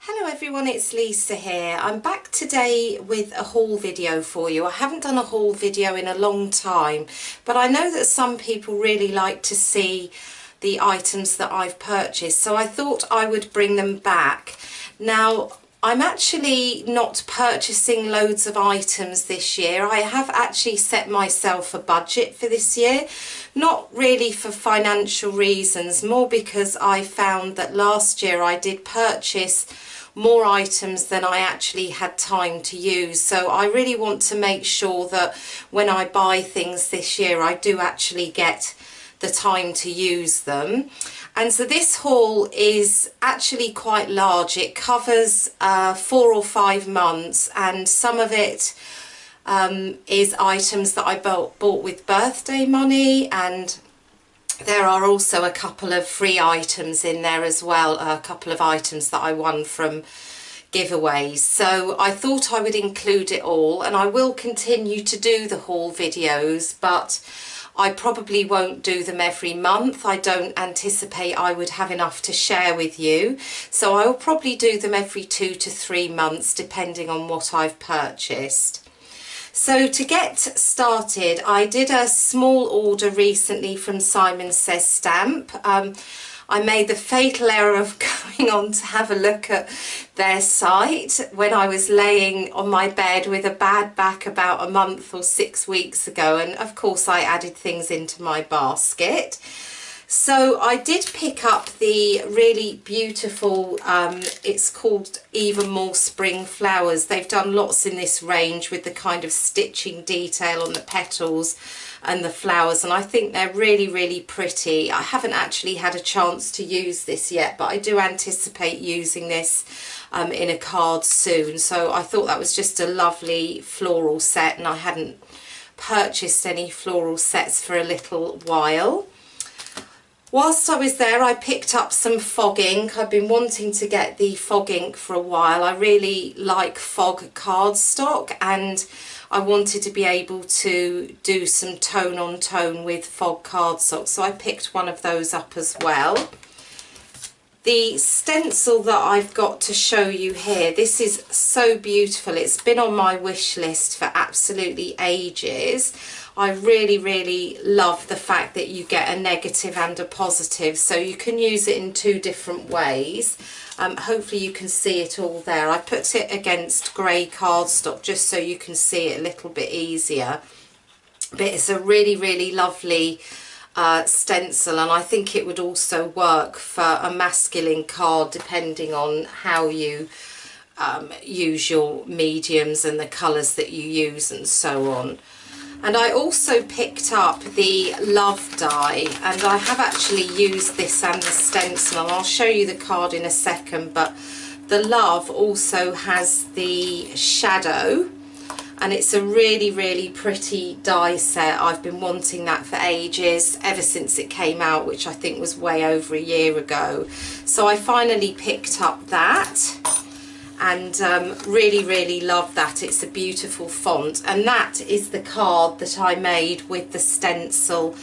Hello everyone, it's Lisa here. I'm back today with a haul video for you. I haven't done a haul video in a long time, but I know that some people really like to see the items that I've purchased, so I thought I would bring them back. Now, I'm actually not purchasing loads of items this year. I have actually set myself a budget for this year, not really for financial reasons, more because I found that last year I did purchase more items than I actually had time to use. So I really want to make sure that when I buy things this year, I do actually get the time to use them. And so this haul is actually quite large. It covers 4 or 5 months, and some of it is items that I bought with birthday money, and there are also a couple of free items in there as well, a couple of items that I won from giveaways. So I thought I would include it all, and I will continue to do the haul videos, but I probably won't do them every month. I don't anticipate I would have enough to share with you, so I will probably do them every 2 to 3 months depending on what I've purchased. So to get started, I did a small order recently from Simon Says Stamp. I made the fatal error of going on to have a look at their site when I was laying on my bed with a bad back about a month or 6 weeks ago, and of course I added things into my basket. So I did pick up the really beautiful, it's called Even More Spring Flowers. They've done lots in this range with the kind of stitching detail on the petals and the flowers, and I think they're really, really pretty. I haven't actually had a chance to use this yet, but I do anticipate using this in a card soon. So I thought that was just a lovely floral set, and I hadn't purchased any floral sets for a little while. Whilst I was there, I picked up some fog ink. I've been wanting to get the fog ink for a while. I really like fog cardstock, and I wanted to be able to do some tone on tone with fog cardstock, so I picked one of those up as well. The stencil that I've got to show you here, this is so beautiful. It's been on my wish list for absolutely ages. I really, really love the fact that you get a negative and a positive, so you can use it in 2 different ways. Hopefully you can see it all there. I put it against grey cardstock just so you can see it a little bit easier. But it's a really, really lovely stencil, and I think it would also work for a masculine card depending on how you use your mediums and the colours that you use and so on. And I also picked up the Love die, and I have actually used this and the stencil, and I'll show you the card in a second, but the Love also has the shadow, and it's a really, really pretty die set. I've been wanting that for ages, ever since it came out, which I think was way over a year ago. So I finally picked up that, and really, really love that. It's a beautiful font, and that is the card that I made with the stencil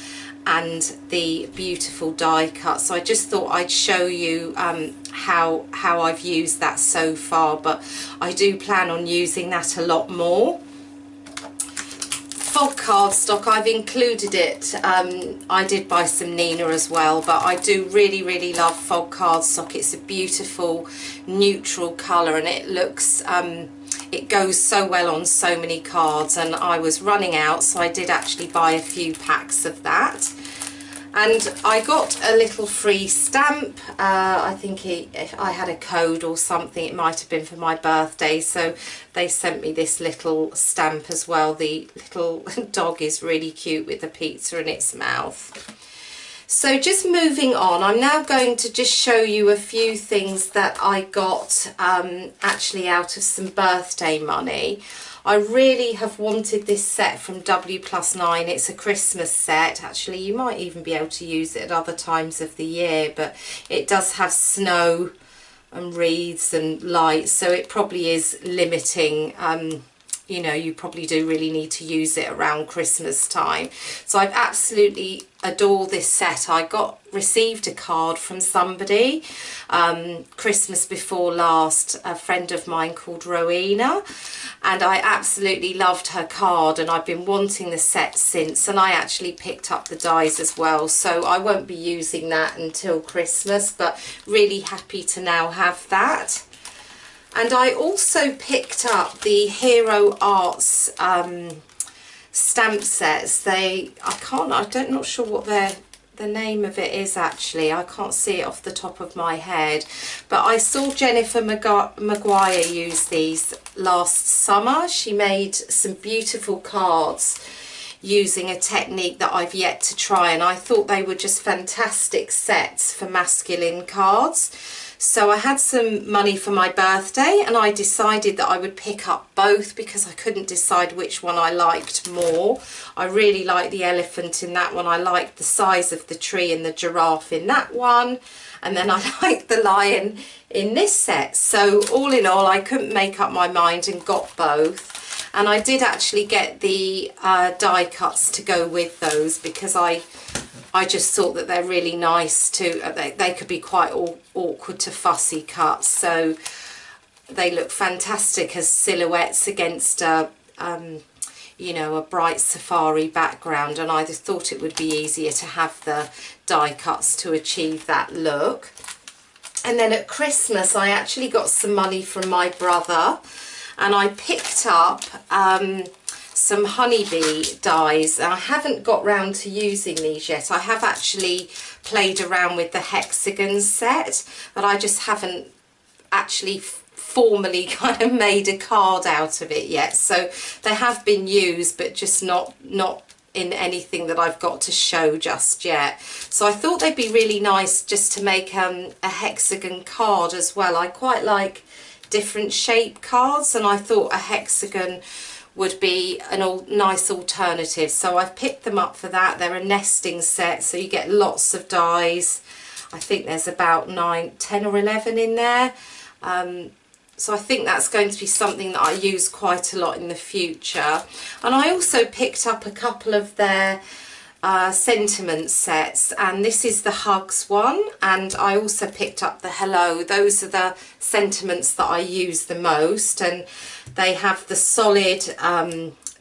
and the beautiful die cut. So I just thought I'd show you how I've used that so far, but I do plan on using that a lot more. Fog cardstock, I've included it. I did buy some Nina as well, but I do really, really love fog cardstock. It's a beautiful neutral colour, and it looks it goes so well on so many cards, and I was running out, so I did actually buy a few packs of that. And I got a little free stamp. I think if I had a code or something, it might have been for my birthday, so they sent me this little stamp as well. The little dog is really cute with the pizza in its mouth. So just moving on, I'm now going to just show you a few things that I got actually out of some birthday money. I really have wanted this set from W+9. It's a Christmas set. Actually, you might even be able to use it at other times of the year, but it does have snow and wreaths and lights, so it probably is limiting you know, you probably do really need to use it around Christmas time. So I've absolutely adore this set. I received a card from somebody Christmas before last, a friend of mine called Rowena, and I absolutely loved her card, and I've been wanting the set since, and I actually picked up the dies as well, so I won't be using that until Christmas, but really happy to now have that. And I also picked up the Hero Arts stamp sets. I'm not sure what the name of it is actually. I can't see it off the top of my head, but I saw Jennifer Maguire use these last summer. She made some beautiful cards using a technique that I've yet to try, and I thought they were just fantastic sets for masculine cards. So I had some money for my birthday, and I decided that I would pick up both because I couldn't decide which one I liked more. I really liked the elephant in that one. I liked the size of the tree and the giraffe in that one. And then I liked the lion in this set. So all in all, I couldn't make up my mind and got both. And I did actually get the die cuts to go with those because I just thought that they're really nice to, they could be quite awkward to fussy cut, so they look fantastic as silhouettes against a, you know, a bright safari background, and I just thought it would be easier to have the die cuts to achieve that look. And then at Christmas I actually got some money from my brother, and I picked up some honeybee dies. I haven't got round to using these yet. I have actually played around with the hexagon set, but I just haven't actually formally kind of made a card out of it yet. So they have been used, but just not in anything that I've got to show just yet. So I thought they'd be really nice just to make a hexagon card as well. I quite like different shape cards, and I thought a hexagon would be a nice alternative, so I've picked them up for that. They're a nesting set, so you get lots of dies. I think there's about 9, 10 or 11 in there, so I think that's going to be something that I use quite a lot in the future. And I also picked up a couple of their sentiment sets, and this is the hugs one, and I also picked up the hello. Those are the sentiments that I use the most, and they have the solid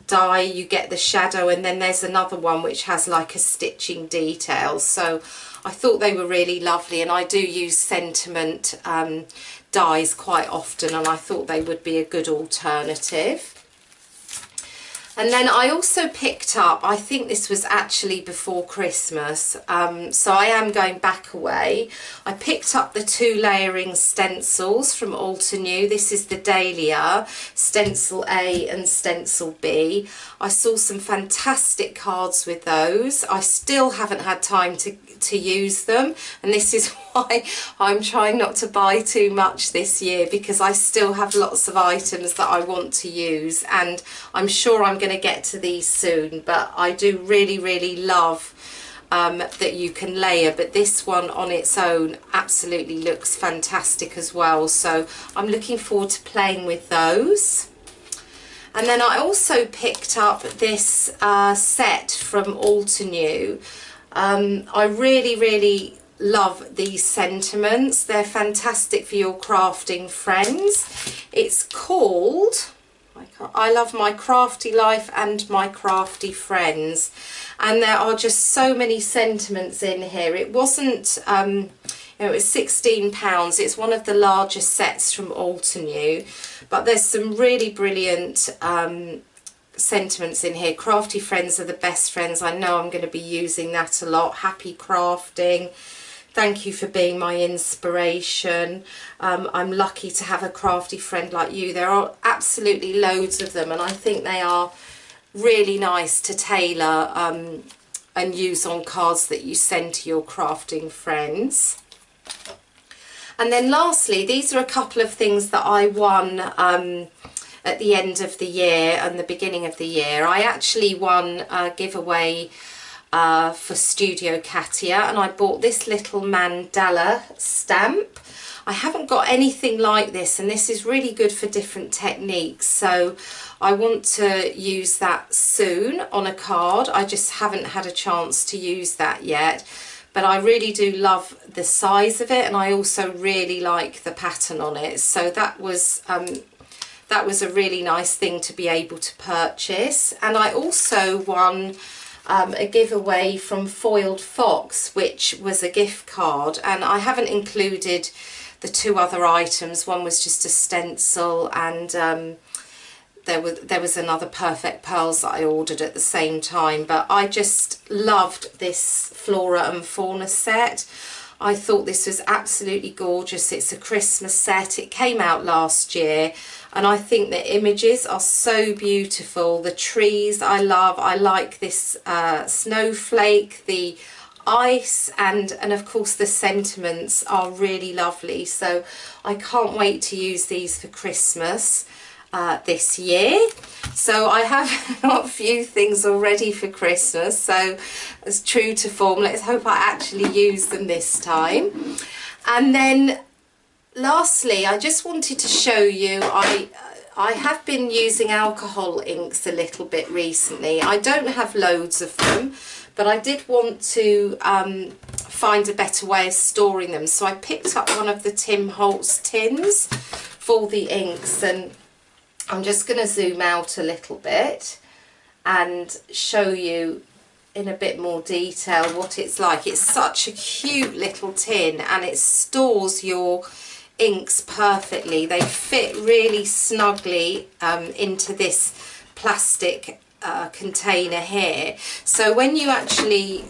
die, you get the shadow, and then there's another one which has like a stitching detail. So I thought they were really lovely, and I do use sentiment dies quite often, and I thought they would be a good alternative. And then I also picked up, I think this was actually before Christmas, so I am going back away. I picked up the 2 layering stencils from Altenew. This is the Daihlia, Stencil A and Stencil B. I saw some fantastic cards with those. I still haven't had time to use them, and this is why I'm trying not to buy too much this year, because I still have lots of items that I want to use, and I'm sure I'm going to get to these soon. But I do really love that you can layer, but this one on its own absolutely looks fantastic as well, so I'm looking forward to playing with those. And then I also picked up this set from Altenew. I really love these sentiments. They're fantastic for your crafting friends. It's called I Love My Crafty Life and My Crafty Friends, and there are just so many sentiments in here. It wasn't you know, it was £16. It's one of the largest sets from Altenew, but there's some really brilliant sentiments in here. Crafty friends are the best friends. I know I'm going to be using that a lot. Happy crafting. Thank you for being my inspiration. I'm lucky to have a crafty friend like you. There are absolutely loads of them, and I think they are really nice to tailor and use on cards that you send to your crafting friends. And then lastly, these are a couple of things that I won at the end of the year and the beginning of the year. I actually won a giveaway for Studio Katia, and I bought this little mandala stamp. I haven't got anything like this, and this is really good for different techniques, so I want to use that soon on a card. I just haven't had a chance to use that yet, but I really do love the size of it, and I also really like the pattern on it. So that was a really nice thing to be able to purchase. And I also won a giveaway from Foiled Fox, which was a gift card, and I haven't included the two other items. One was just a stencil, and there was another Perfect Pearls that I ordered at the same time. But I just loved this Flora and Fauna set. I thought this was absolutely gorgeous. It's a Christmas set. It came out last year, and I think the images are so beautiful. The trees I love. I like this snowflake, the ice, and of course the sentiments are really lovely. So I can't wait to use these for Christmas this year. So I have got a few things already for Christmas, so as true to form, let's hope I actually use them this time. And then lastly, I just wanted to show you, I have been using alcohol inks a little bit recently. I don't have loads of them, but I did want to find a better way of storing them, so I picked up one of the Tim Holtz tins for the inks, and I'm just going to zoom out a little bit and show you in a bit more detail what it's like. It's such a cute little tin, and it stores your inks perfectly. They fit really snugly into this plastic container here, so when you actually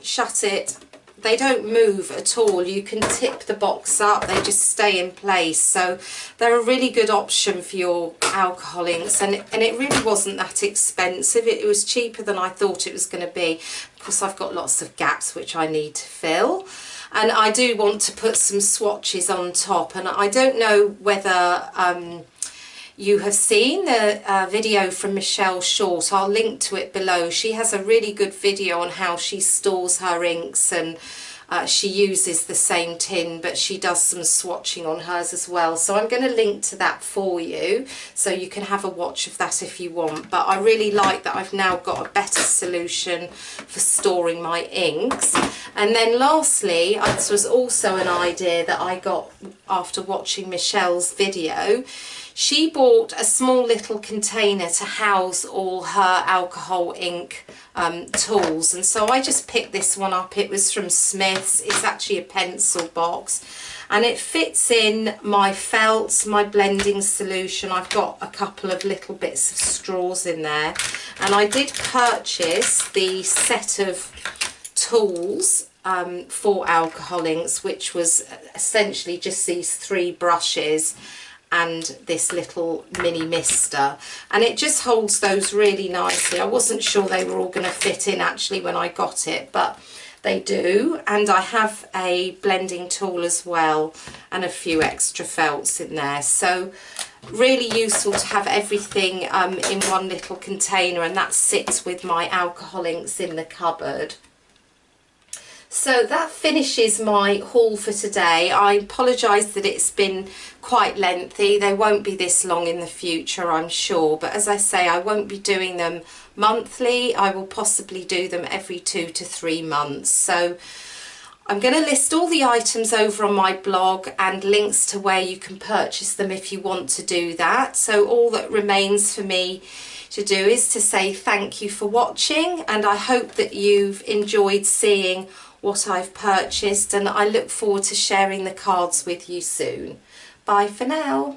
shut it, they don't move at all. You can tip the box up, they just stay in place. So they're a really good option for your alcohol inks, and it really wasn't that expensive. It was cheaper than I thought it was going to be. Of course, I've got lots of gaps which I need to fill, and I do want to put some swatches on top. And I don't know whether you have seen the video from Michelle Short. I'll link to it below. She has a really good video on how she stores her inks, and she uses the same tin, but she does some swatching on hers as well. So I'm going to link to that for you, so you can have a watch of that if you want. But I really like that I've now got a better solution for storing my inks. And then lastly, this was also an idea that I got after watching Michelle's video. She bought a small little container to house all her alcohol ink tools, and so I just picked this one up. It was from Smith's. It's actually a pencil box, and it fits in my felts, my blending solution. I've got a couple of little bits of straws in there, and I did purchase the set of tools for alcohol inks, which was essentially just these 3 brushes and this little mini mister, and it just holds those really nicely. I wasn't sure they were all going to fit in actually when I got it, but they do. And I have a blending tool as well, and a few extra felts in there. So really useful to have everything in one little container, and that sits with my alcohol inks in the cupboard. So that finishes my haul for today. I apologise that it's been quite lengthy. They won't be this long in the future, I'm sure. But as I say, I won't be doing them monthly. I will possibly do them every 2 to 3 months. So I'm going to list all the items over on my blog and links to where you can purchase them if you want to do that. So all that remains for me to do is to say thank you for watching, and I hope that you've enjoyed seeing what I've purchased, and I look forward to sharing the cards with you soon. Bye for now.